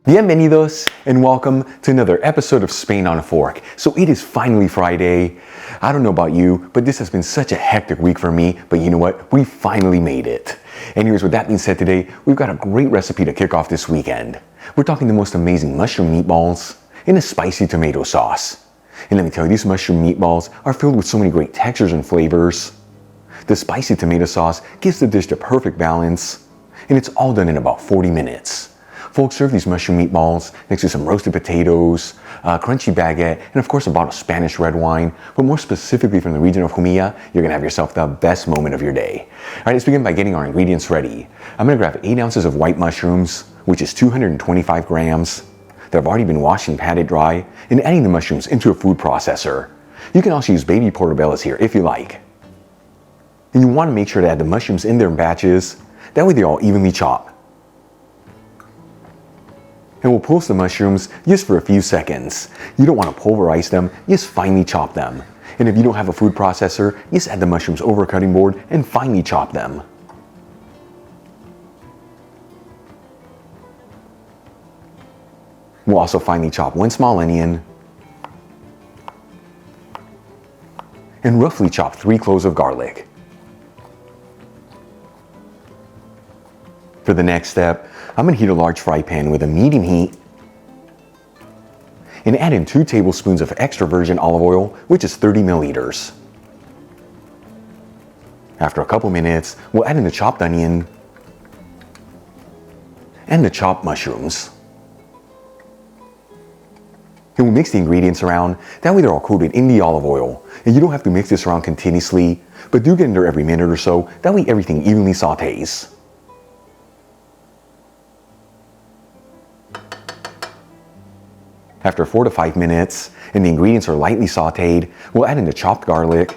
Bienvenidos and welcome to another episode of Spain on a Fork. So it is finally Friday. I don't know about you, but this has been such a hectic week for me, but you know what? We finally made it. Anyways, with that being said today, we've got a great recipe to kick off this weekend. We're talking the most amazing mushroom meatballs in a spicy tomato sauce. And let me tell you, these mushroom meatballs are filled with so many great textures and flavors. The spicy tomato sauce gives the dish the perfect balance, and it's all done in about 40 minutes. Folks, serve these mushroom meatballs next to some roasted potatoes, a crunchy baguette, and of course a bottle of Spanish red wine. But more specifically from the region of Jumilla, you're gonna have yourself the best moment of your day. All right, let's begin by getting our ingredients ready. I'm gonna grab 8 ounces of white mushrooms, which is 225 grams, that have already been washed and patted dry, and adding the mushrooms into a food processor. You can also use baby portobellos here if you like. And you wanna make sure to add the mushrooms in there in batches, that way they're all evenly chopped. And we'll pulse the mushrooms just for a few seconds. You don't want to pulverize them, just finely chop them. And if you don't have a food processor, just add the mushrooms over a cutting board and finely chop them. We'll also finely chop 1 small onion and roughly chop 3 cloves of garlic. For the next step, I'm going to heat a large fry pan with a medium heat and add in 2 tablespoons of extra virgin olive oil, which is 30 milliliters. After a couple minutes, we'll add in the chopped onion and the chopped mushrooms. And we'll mix the ingredients around, that way they're all coated in the olive oil. And you don't have to mix this around continuously, but do get in there every minute or so, that way everything evenly sautés. After 4 to 5 minutes, and the ingredients are lightly sautéed, we'll add in the chopped garlic.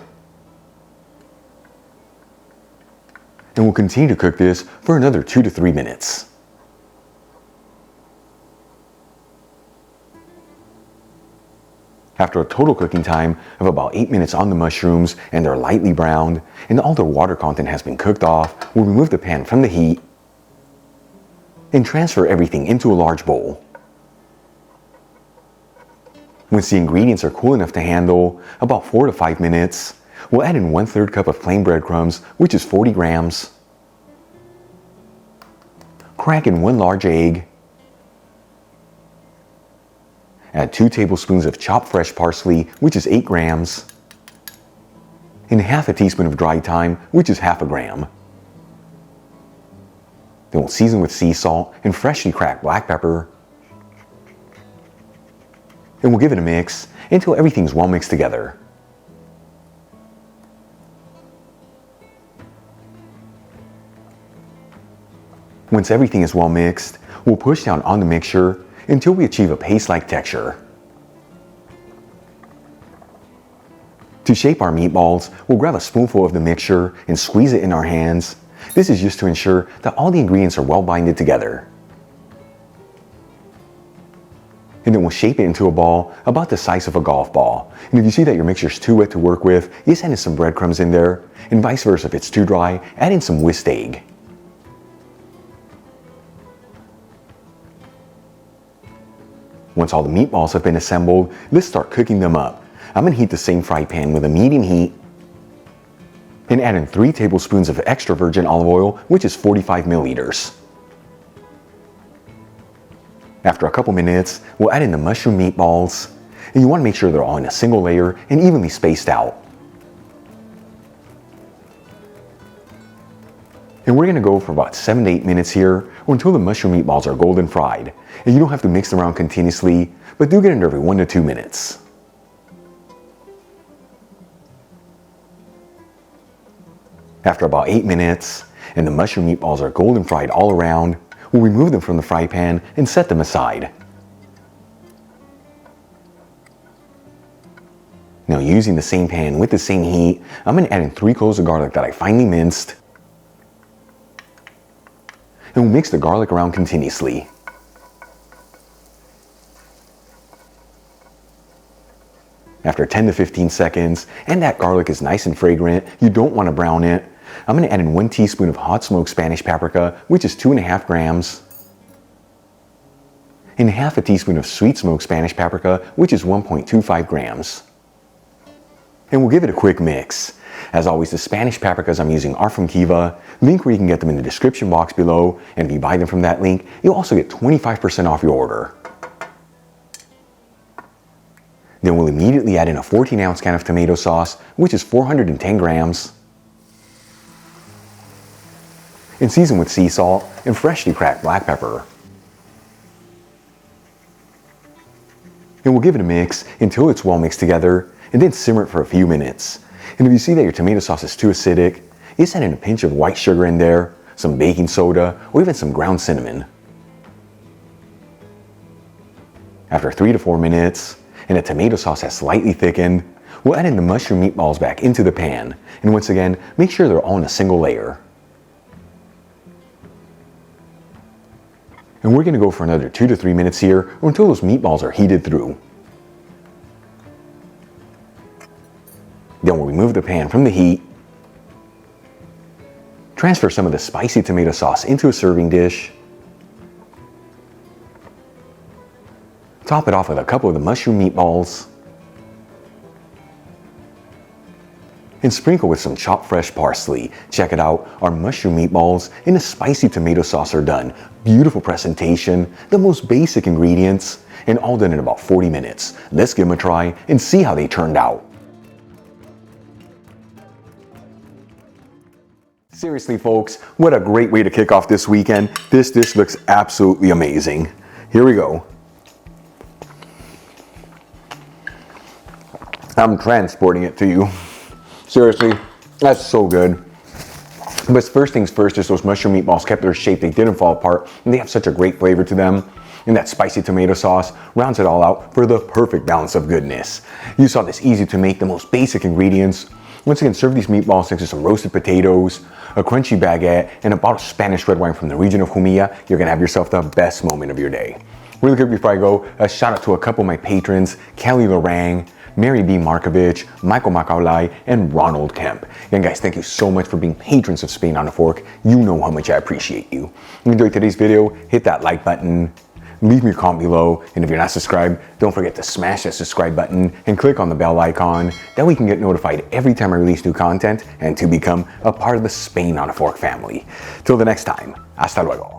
And we'll continue to cook this for another 2 to 3 minutes. After a total cooking time of about 8 minutes on the mushrooms and they're lightly browned, and all their water content has been cooked off, we'll remove the pan from the heat and transfer everything into a large bowl. Once the ingredients are cool enough to handle, about 4 to 5 minutes, we'll add in 1/3 cup of plain breadcrumbs, which is 40 grams. Crack in 1 large egg. Add 2 tablespoons of chopped fresh parsley, which is 8 grams. And half a teaspoon of dried thyme, which is half a gram. Then we'll season with sea salt and freshly cracked black pepper. And we'll give it a mix until everything's well mixed together. Once everything is well mixed, we'll push down on the mixture until we achieve a paste-like texture. To shape our meatballs, we'll grab a spoonful of the mixture and squeeze it in our hands. This is just to ensure that all the ingredients are well binded together. And then we'll shape it into a ball about the size of a golf ball. And if you see that your mixture is too wet to work with, just add in some breadcrumbs in there, and vice versa if it's too dry, add in some whisked egg. Once all the meatballs have been assembled, let's start cooking them up. I'm going to heat the same fry pan with a medium heat and add in 3 tablespoons of extra virgin olive oil, which is 45 milliliters. After a couple minutes, we'll add in the mushroom meatballs, and you want to make sure they're all in a single layer and evenly spaced out. And we're going to go for about 7 to 8 minutes here, or until the mushroom meatballs are golden fried. And you don't have to mix them around continuously, but do get in there every 1 to 2 minutes. After about 8 minutes, and the mushroom meatballs are golden fried all around, we'll remove them from the fry pan and set them aside. Now, using the same pan with the same heat, I'm going to add in 3 cloves of garlic that I finely minced. And we'll mix the garlic around continuously. After 10 to 15 seconds, and that garlic is nice and fragrant, you don't want to brown it, I'm going to add in 1 teaspoon of hot smoked Spanish paprika, which is 2.5 grams. and half a teaspoon of sweet smoked Spanish paprika, which is 1.25 grams. And we'll give it a quick mix. As always, the Spanish paprikas I'm using are from Kiva, link where you can get them in the description box below, and if you buy them from that link, you'll also get 25% off your order. Then we'll immediately add in a 14-ounce can of tomato sauce, which is 410 grams, and season with sea salt and freshly cracked black pepper. And we'll give it a mix until it's well mixed together, and then simmer it for a few minutes. And if you see that your tomato sauce is too acidic, just add in a pinch of white sugar in there, some baking soda, or even some ground cinnamon. After 3 to 4 minutes, and the tomato sauce has slightly thickened, we'll add in the mushroom meatballs back into the pan. And once again, make sure they're all in a single layer. And we're going to go for another 2 to 3 minutes here, or until those meatballs are heated through. Then we'll remove the pan from the heat, transfer some of the spicy tomato sauce into a serving dish, top it off with a couple of the mushroom meatballs, and sprinkle with some chopped fresh parsley. Check it out, our mushroom meatballs and the spicy tomato sauce are done. Beautiful presentation, the most basic ingredients, and all done in about 40 minutes. Let's give them a try and see how they turned out. Seriously folks, what a great way to kick off this weekend. This dish looks absolutely amazing. Here we go. I'm transporting it to you. Seriously, that's so good. But first things first, just those mushroom meatballs kept their shape, they didn't fall apart, and they have such a great flavor to them. And that spicy tomato sauce rounds it all out for the perfect balance of goodness. You saw this easy to make, the most basic ingredients. Once again, serve these meatballs next to some roasted potatoes, a crunchy baguette, and a bottle of Spanish red wine from the region of Jumilla. You're gonna have yourself the best moment of your day. Really quick before I go, a shout out to a couple of my patrons, Kelly Lorang, Mary B. Markovich, Michael Macaulay, and Ronald Kemp. Again guys, thank you so much for being patrons of Spain on a Fork. You know how much I appreciate you. If you enjoyed today's video, hit that like button, leave me a comment below, and if you're not subscribed, don't forget to smash that subscribe button and click on the bell icon. That way you can get notified every time I release new content and to become a part of the Spain on a Fork family. Till the next time, hasta luego.